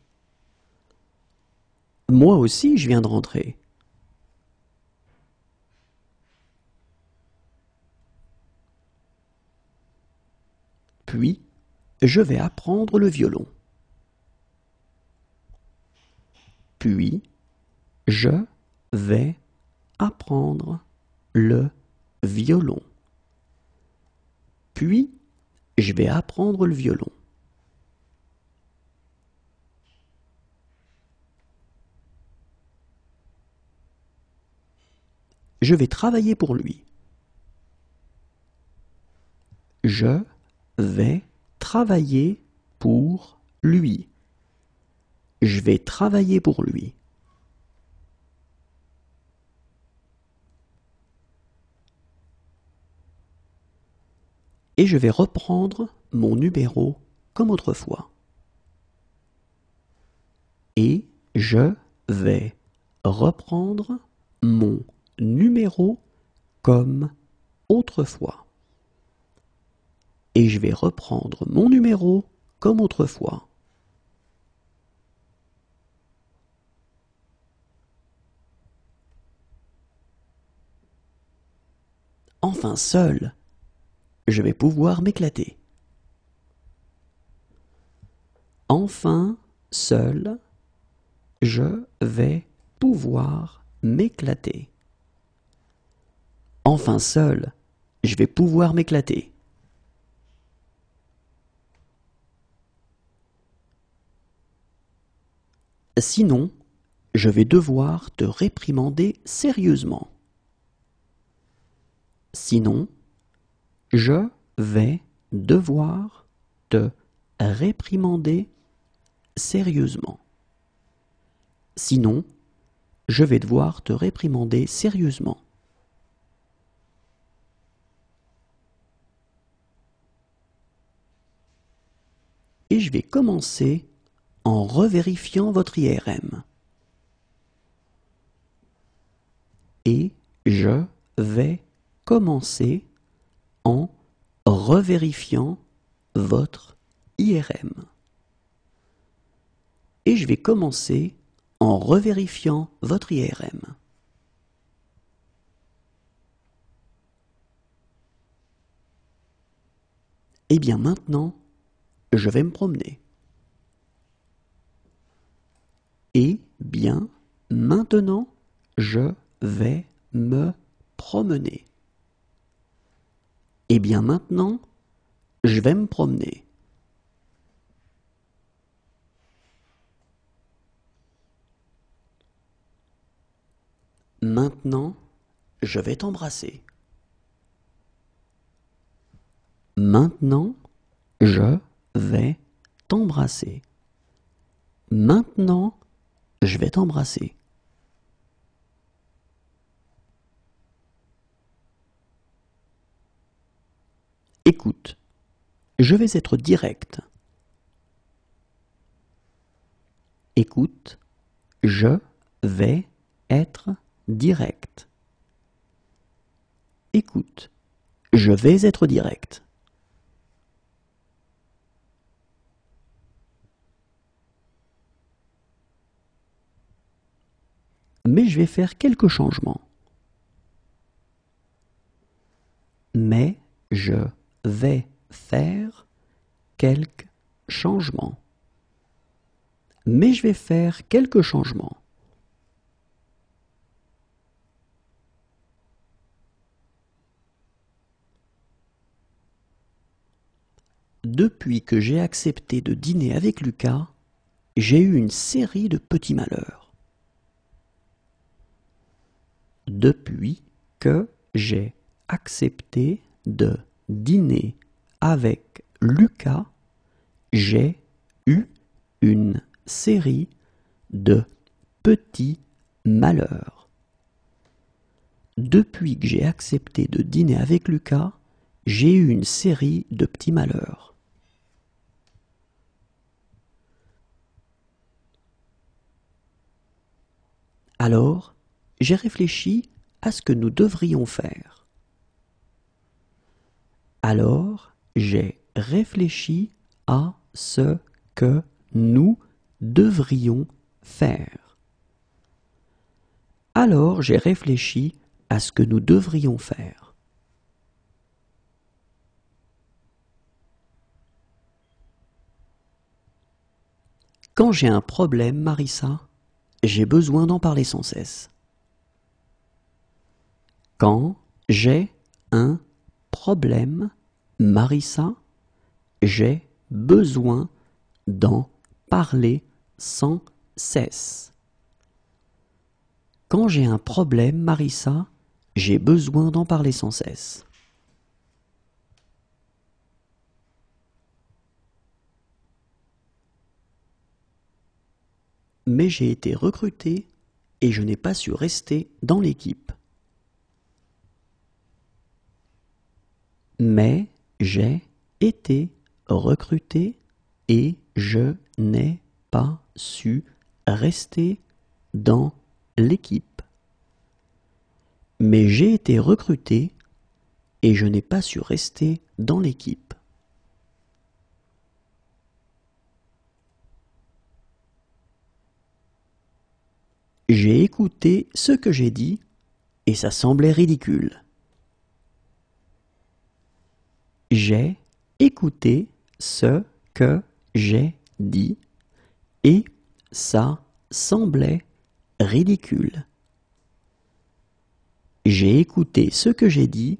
Speaker 1: Moi aussi, je viens de rentrer. Puis, je vais apprendre le violon. Puis, je vais apprendre le violon. Puis, je vais apprendre le violon. Je vais travailler pour lui. Je vais travailler pour lui. Je vais travailler pour lui. Et je vais reprendre mon numéro comme autrefois. Et je vais reprendre mon numéro comme autrefois. Et je vais reprendre mon numéro comme autrefois. Enfin seul, je vais pouvoir m'éclater. Enfin seul, je vais pouvoir m'éclater. Enfin seul, je vais pouvoir m'éclater. Sinon, je vais devoir te réprimander sérieusement. Sinon, je vais devoir te réprimander sérieusement. Sinon, je vais devoir te réprimander sérieusement. Et je vais commencer en revérifiant votre IRM. Et je vais commencer en revérifiant votre IRM. Et je vais commencer en revérifiant votre IRM. Et bien maintenant, je vais me promener. Et bien maintenant, je vais me promener. Et bien maintenant, je vais me promener. Maintenant, je vais t'embrasser. Maintenant, je vais t'embrasser. Maintenant, je vais t'embrasser. Écoute, je vais être direct. Écoute, je vais être direct. Écoute, je vais être direct. Mais je vais faire quelques changements. Mais je vais faire quelques changements. Mais je vais faire quelques changements. Depuis que j'ai accepté de dîner avec Lucas, j'ai eu une série de petits malheurs. Depuis que j'ai accepté de dîner avec Lucas, j'ai eu une série de petits malheurs. Depuis que j'ai accepté de dîner avec Lucas, j'ai eu une série de petits malheurs. Alors, j'ai réfléchi à ce que nous devrions faire. Alors, j'ai réfléchi à ce que nous devrions faire. Alors, j'ai réfléchi à ce que nous devrions faire. Quand j'ai un problème, Marissa, j'ai besoin d'en parler sans cesse. Quand j'ai un problème, Marissa, j'ai besoin d'en parler sans cesse. Quand j'ai un problème, Marissa, j'ai besoin d'en parler sans cesse. Mais j'ai été recruté et je n'ai pas su rester dans l'équipe. Mais j'ai été recruté et je n'ai pas su rester dans l'équipe. Mais j'ai été recruté et je n'ai pas su rester dans l'équipe. J'ai écouté ce que j'ai dit et ça semblait ridicule. J'ai écouté ce que j'ai dit et ça semblait ridicule. J'ai écouté ce que j'ai dit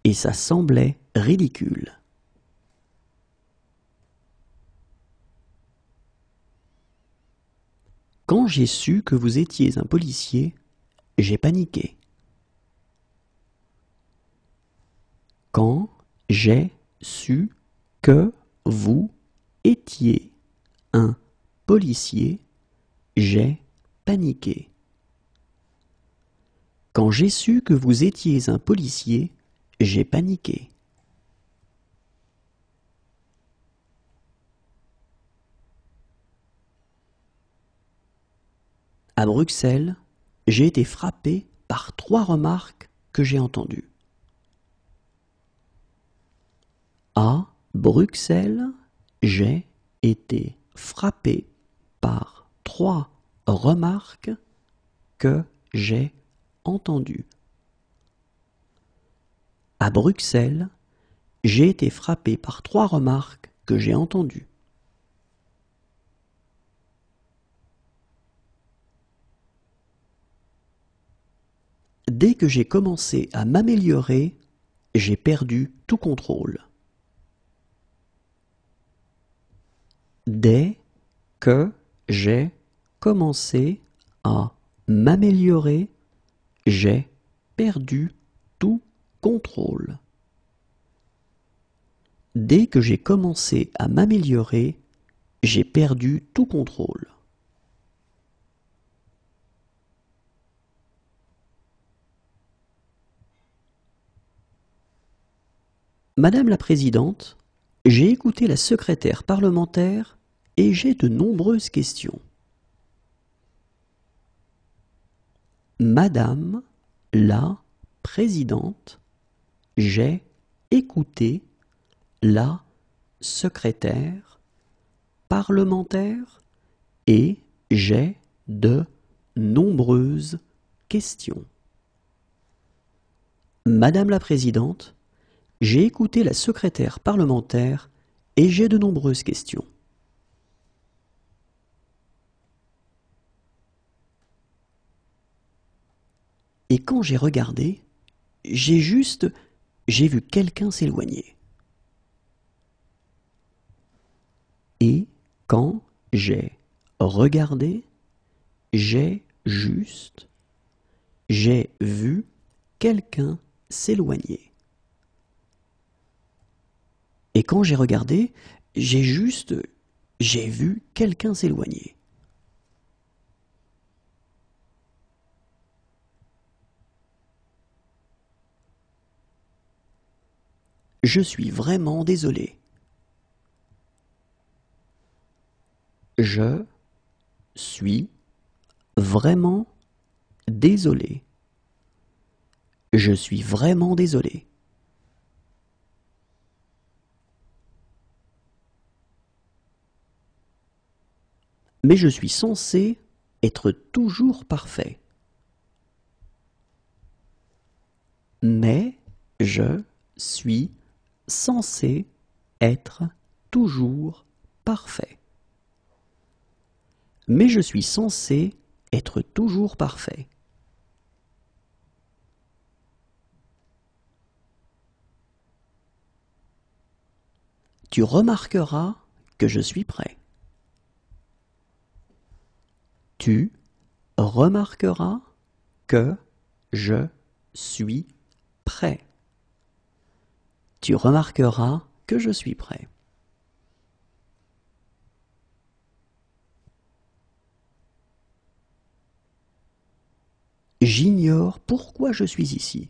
Speaker 1: et ça semblait ridicule. Quand j'ai su que vous étiez un policier, j'ai paniqué. Quand j'ai su que vous étiez un policier, j'ai paniqué. Quand j'ai su que vous étiez un policier, j'ai paniqué. À Bruxelles, j'ai été frappé par 3 remarques que j'ai entendues. À Bruxelles, j'ai été frappé par 3 remarques que j'ai entendues. À Bruxelles, j'ai été frappé par 3 remarques que j'ai entendues. Dès que j'ai commencé à m'améliorer, j'ai perdu tout contrôle. Dès que j'ai commencé à m'améliorer, j'ai perdu tout contrôle. Dès que j'ai commencé à m'améliorer, j'ai perdu tout contrôle. Madame la Présidente, j'ai écouté la secrétaire parlementaire et j'ai de nombreuses questions. Madame la Présidente, j'ai écouté la secrétaire parlementaire et j'ai de nombreuses questions. Madame la Présidente, j'ai écouté la secrétaire parlementaire et j'ai de nombreuses questions. Et quand j'ai regardé, j'ai vu quelqu'un s'éloigner. Et quand j'ai regardé, j'ai vu quelqu'un s'éloigner. Et quand j'ai regardé, J'ai vu quelqu'un s'éloigner. Je suis vraiment désolé. Je suis vraiment désolé. Je suis vraiment désolé. Mais je suis censé être toujours parfait. Mais je suis censé être toujours parfait. Mais je suis censé être toujours parfait. Tu remarqueras que je suis prêt. Tu remarqueras que je suis prêt. Tu remarqueras que je suis prêt. J'ignore pourquoi je suis ici.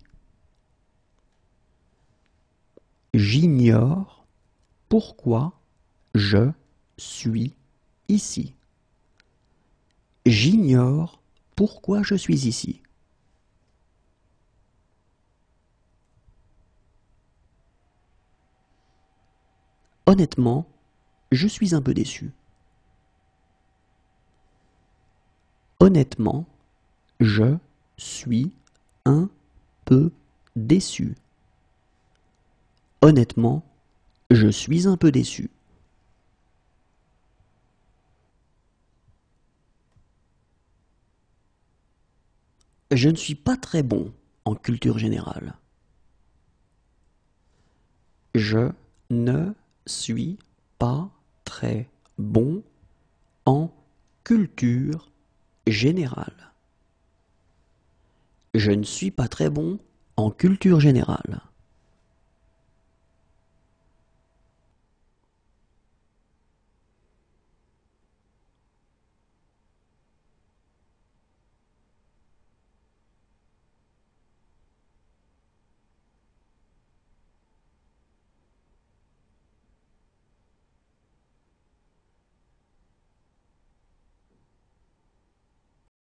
Speaker 1: J'ignore pourquoi je suis ici. J'ignore pourquoi je suis ici. Honnêtement, je suis un peu déçu. Honnêtement, je suis un peu déçu. Honnêtement, je suis un peu déçu. Je ne suis pas très bon en culture générale. Je ne suis pas très bon en culture générale. Je ne suis pas très bon en culture générale.